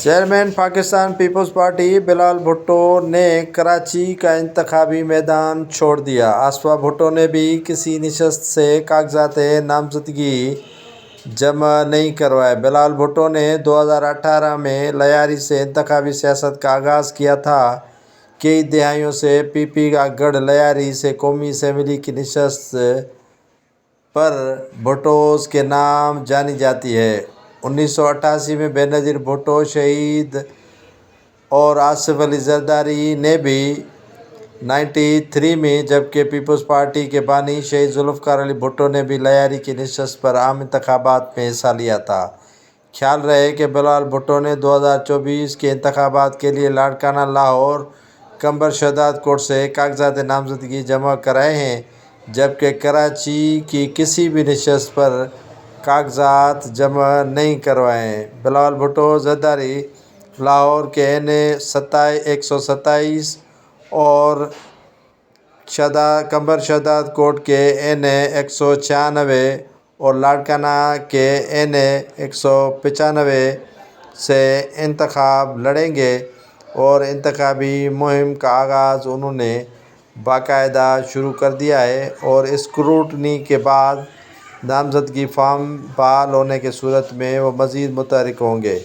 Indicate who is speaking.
Speaker 1: Chairman Pakistan Peoples party بلال بھٹو نے کراچی کا انتخابی میدان چھوڑ دیا۔ آصفہ بھٹو نے بھی کسی نشست سے کاغذات نامزدگی جمع نہیں کروائے۔ بلال بھٹو نے 2018 میں لیاری سے انتخابی سیاست کا آغاز کیا تھا۔ کئی دہائیوں سے پی پی کا گڑھ لیاری سے قومی اسمبلی کی نشست پر بھٹوز کے نام جانی جاتی ہے۔ 1988 میں بے نظیر بھٹو شہید اور آصف علی زرداری نے بھی 93 میں، جبکہ پیپلز پارٹی کے بانی شہید ذوالفقار علی بھٹو نے بھی لیاری کی نشست پر عام انتخابات میں حصہ لیا تھا۔ خیال رہے کہ بلال بھٹو نے 2024 کے انتخابات کے لیے لاڑکانہ لاہور قمبر شہداد کوٹ سے کاغذات نامزدگی جمع کرائے ہیں، جبکہ کراچی کی کسی بھی نشست پر کاغذات جمع نہیں کروائے ہیں۔ بلال بھٹو زرداری لاہور کے این اے 127 اور قمبر شہداد کوٹ کے این اے 196 اور لاڑکانہ کے این اے 195 سے انتخاب لڑیں گے، اور انتخابی مہم کا آغاز انہوں نے باقاعدہ شروع کر دیا ہے، اور اسکروٹنی کے بعد نامزدگی فارم بحال ہونے کی صورت میں وہ مزید متحرک ہوں گے۔